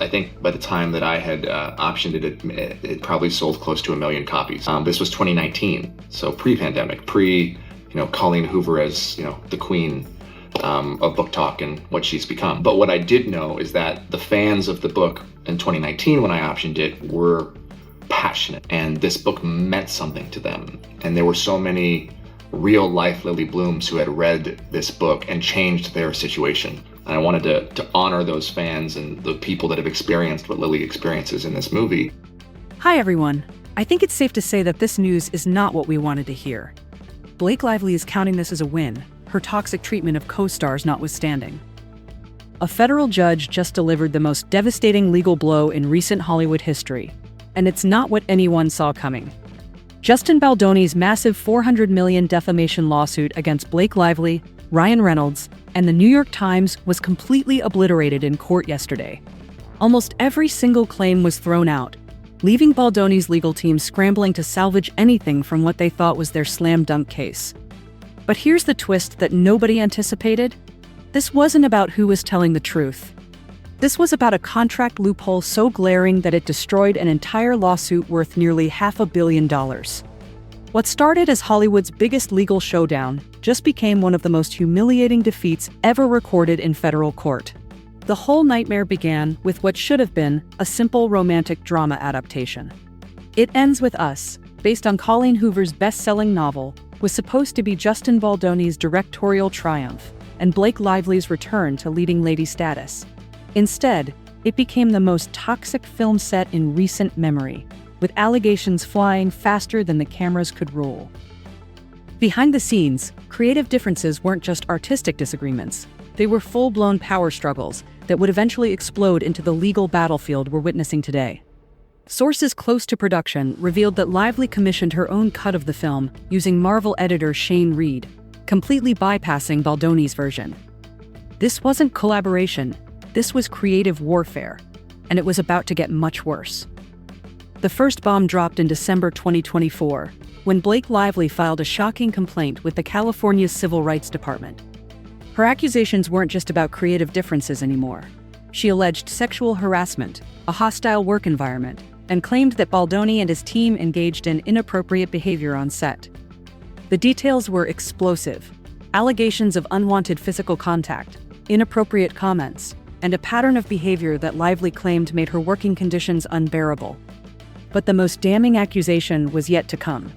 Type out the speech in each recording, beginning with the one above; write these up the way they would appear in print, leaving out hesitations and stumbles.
I think by the time that I had optioned it, it probably sold close to 1 million copies. This was 2019, so pre-pandemic, Colleen Hoover as, the queen of book talk and what she's become. But what I did know is that the fans of the book in 2019, when I optioned it, were passionate, and this book meant something to them. And there were so many real life Lily Blooms who had read this book and changed their situation. And I wanted to honor those fans and the people that have experienced what Lily experiences in this movie. Hi, everyone. I think it's safe to say that this news is not what we wanted to hear. Blake Lively is counting this as a win, her toxic treatment of co-stars notwithstanding. A federal judge just delivered the most devastating legal blow in recent Hollywood history, and it's not what anyone saw coming. Justin Baldoni's massive $400 million defamation lawsuit against Blake Lively, Ryan Reynolds, and the New York Times was completely obliterated in court yesterday. Almost every single claim was thrown out, leaving Baldoni's legal team scrambling to salvage anything from what they thought was their slam dunk case. But here's the twist that nobody anticipated. This wasn't about who was telling the truth. This was about a contract loophole so glaring that it destroyed an entire lawsuit worth nearly $500 million. What started as Hollywood's biggest legal showdown just became one of the most humiliating defeats ever recorded in federal court. The whole nightmare began with what should have been a simple romantic drama adaptation. It Ends With Us, based on Colleen Hoover's best-selling novel, was supposed to be Justin Baldoni's directorial triumph and Blake Lively's return to leading lady status. Instead, it became the most toxic film set in recent memory, with allegations flying faster than the cameras could roll. Behind the scenes, creative differences weren't just artistic disagreements. They were full-blown power struggles that would eventually explode into the legal battlefield we're witnessing today. Sources close to production revealed that Lively commissioned her own cut of the film using Marvel editor Shane Reed, completely bypassing Baldoni's version. This wasn't collaboration, this was creative warfare, and it was about to get much worse. The first bomb dropped in December 2024, when Blake Lively filed a shocking complaint with the California Civil Rights Department. Her accusations weren't just about creative differences anymore. She alleged sexual harassment, a hostile work environment, and claimed that Baldoni and his team engaged in inappropriate behavior on set. The details were explosive: allegations of unwanted physical contact, inappropriate comments, and a pattern of behavior that Lively claimed made her working conditions unbearable. But the most damning accusation was yet to come.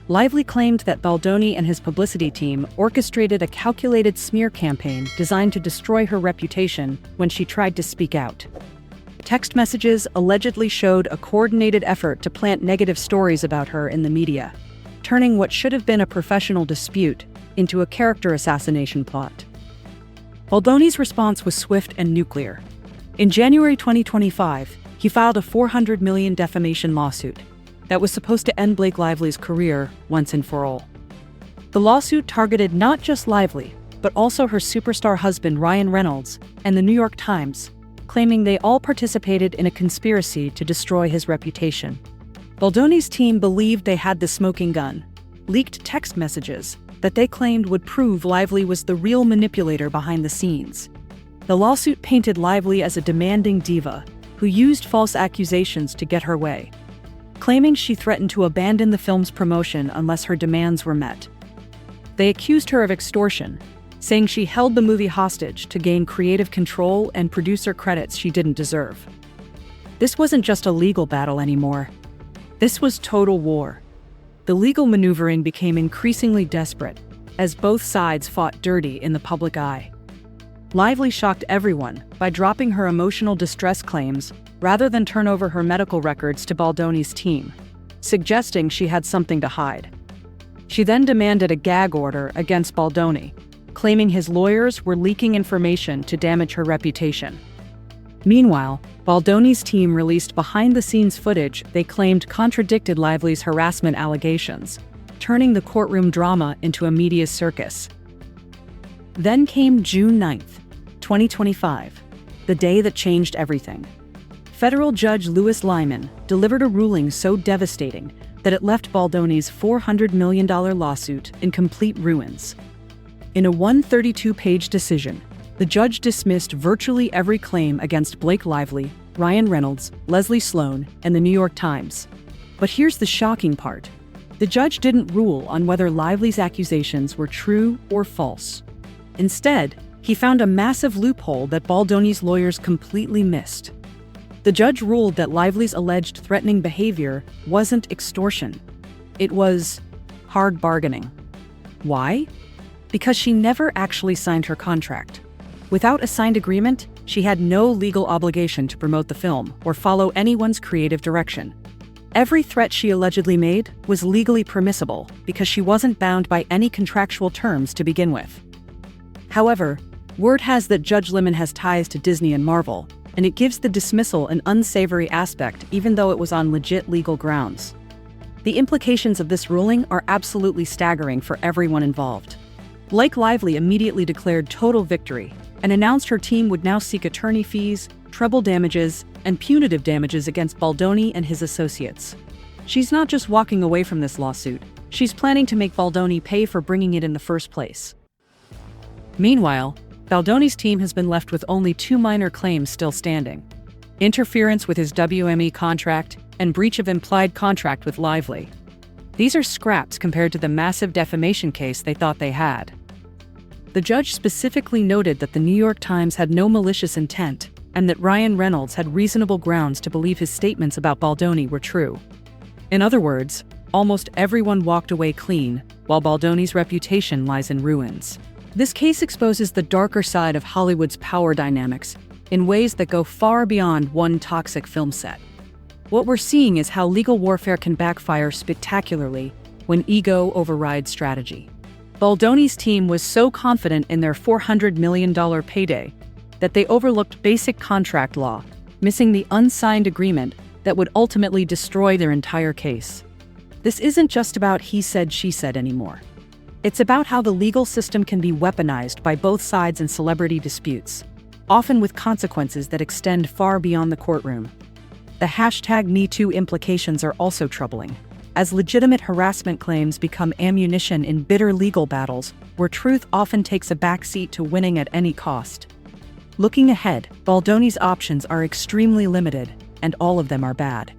Lively claimed that Baldoni and his publicity team orchestrated a calculated smear campaign designed to destroy her reputation when she tried to speak out. Text messages allegedly showed a coordinated effort to plant negative stories about her in the media, turning what should have been a professional dispute into a character assassination plot. Baldoni's response was swift and nuclear. In January 2025, he filed a $400 million defamation lawsuit that was supposed to end Blake Lively's career once and for all. The lawsuit targeted not just Lively, but also her superstar husband Ryan Reynolds and the New York Times, claiming they all participated in a conspiracy to destroy his reputation. Baldoni's team believed they had the smoking gun, leaked text messages that they claimed would prove Lively was the real manipulator behind the scenes. The lawsuit painted Lively as a demanding diva who used false accusations to get her way, claiming she threatened to abandon the film's promotion unless her demands were met. They accused her of extortion, saying she held the movie hostage to gain creative control and producer credits she didn't deserve. This wasn't just a legal battle anymore. This was total war. The legal maneuvering became increasingly desperate as both sides fought dirty in the public eye. Lively shocked everyone by dropping her emotional distress claims rather than turn over her medical records to Baldoni's team, suggesting she had something to hide. She then demanded a gag order against Baldoni, claiming his lawyers were leaking information to damage her reputation. Meanwhile, Baldoni's team released behind-the-scenes footage they claimed contradicted Lively's harassment allegations, turning the courtroom drama into a media circus. Then came June 9th, 2025, the day that changed everything. Federal Judge Louis Lyman delivered a ruling so devastating that it left Baldoni's $400 million lawsuit in complete ruins. In a 132-page decision, The judge dismissed virtually every claim against Blake Lively, Ryan Reynolds, Leslie Sloan, and the New York Times. But here's the shocking part. The judge didn't rule on whether Lively's accusations were true or false. Instead, he found a massive loophole that Baldoni's lawyers completely missed. The judge ruled that Lively's alleged threatening behavior wasn't extortion. It was hard bargaining. Why? Because she never actually signed her contract. Without a signed agreement, she had no legal obligation to promote the film or follow anyone's creative direction. Every threat she allegedly made was legally permissible because she wasn't bound by any contractual terms to begin with. However, word has that Judge Lemon has ties to Disney and Marvel, and it gives the dismissal an unsavory aspect even though it was on legit legal grounds. The implications of this ruling are absolutely staggering for everyone involved. Blake Lively immediately declared total victory and announced her team would now seek attorney fees, treble damages, and punitive damages against Baldoni and his associates. She's not just walking away from this lawsuit, she's planning to make Baldoni pay for bringing it in the first place. Meanwhile, Baldoni's team has been left with only 2 minor claims still standing: interference with his WME contract and breach of implied contract with Lively. These are scraps compared to the massive defamation case they thought they had. The judge specifically noted that the New York Times had no malicious intent and that Ryan Reynolds had reasonable grounds to believe his statements about Baldoni were true. In other words, almost everyone walked away clean, while Baldoni's reputation lies in ruins. This case exposes the darker side of Hollywood's power dynamics in ways that go far beyond one toxic film set. What we're seeing is how legal warfare can backfire spectacularly when ego overrides strategy. Baldoni's team was so confident in their $400 million payday that they overlooked basic contract law, missing the unsigned agreement that would ultimately destroy their entire case. This isn't just about he said, she said anymore. It's about how the legal system can be weaponized by both sides in celebrity disputes, often with consequences that extend far beyond the courtroom. The #MeToo implications are also troubling, as legitimate harassment claims become ammunition in bitter legal battles where truth often takes a backseat to winning at any cost. Looking ahead, Baldoni's options are extremely limited, and all of them are bad.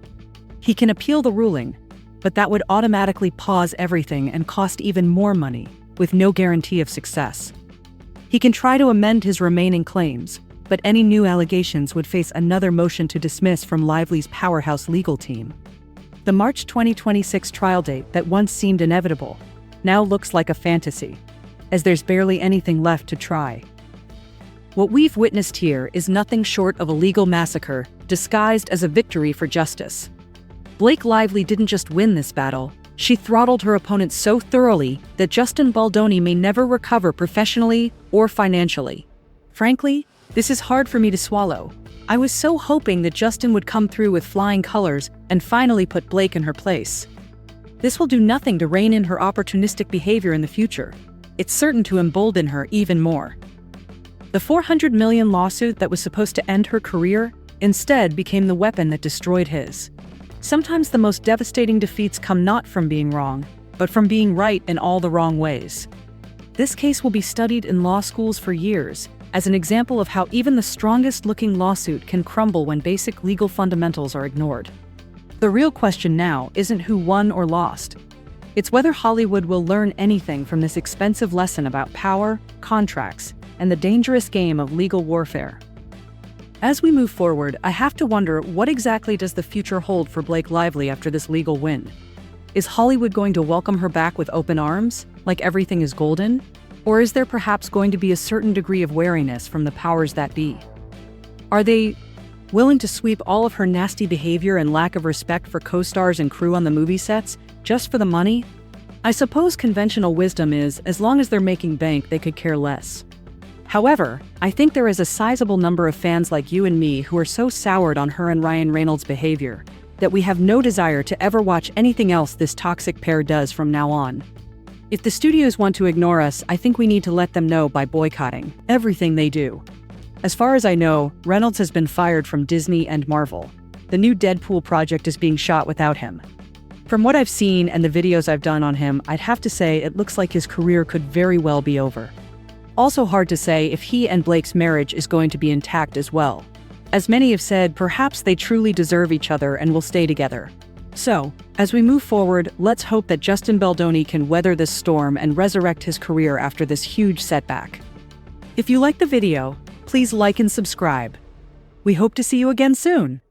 He can appeal the ruling, but that would automatically pause everything and cost even more money, with no guarantee of success. He can try to amend his remaining claims, but any new allegations would face another motion to dismiss from Lively's powerhouse legal team. The March 2026 trial date that once seemed inevitable now looks like a fantasy, as there's barely anything left to try. What we've witnessed here is nothing short of a legal massacre disguised as a victory for justice. Blake Lively didn't just win this battle, she throttled her opponent so thoroughly that Justin Baldoni may never recover professionally or financially. Frankly, this is hard for me to swallow. I was so hoping that Justin would come through with flying colors and finally put Blake in her place. This will do nothing to rein in her opportunistic behavior in the future. It's certain to embolden her even more. The $400 million lawsuit that was supposed to end her career instead became the weapon that destroyed his. Sometimes the most devastating defeats come not from being wrong, but from being right in all the wrong ways. This case will be studied in law schools for years, as an example of how even the strongest-looking lawsuit can crumble when basic legal fundamentals are ignored. The real question now isn't who won or lost. It's whether Hollywood will learn anything from this expensive lesson about power, contracts, and the dangerous game of legal warfare. As we move forward, I have to wonder, what exactly does the future hold for Blake Lively after this legal win? Is Hollywood going to welcome her back with open arms, like everything is golden? Or is there perhaps going to be a certain degree of wariness from the powers that be? Are they willing to sweep all of her nasty behavior and lack of respect for co-stars and crew on the movie sets just for the money? I suppose conventional wisdom is, as long as they're making bank, they could care less. However, I think there is a sizable number of fans like you and me who are so soured on her and Ryan Reynolds' behavior that we have no desire to ever watch anything else this toxic pair does from now on. If the studios want to ignore us, I think we need to let them know by boycotting everything they do. As far as I know, Reynolds has been fired from Disney and Marvel. The new Deadpool project is being shot without him. From what I've seen and the videos I've done on him, I'd have to say it looks like his career could very well be over. Also hard to say if he and Blake's marriage is going to be intact as well. As many have said, perhaps they truly deserve each other and will stay together. So, as we move forward, let's hope that Justin Baldoni can weather this storm and resurrect his career after this huge setback. If you liked the video, please like and subscribe. We hope to see you again soon.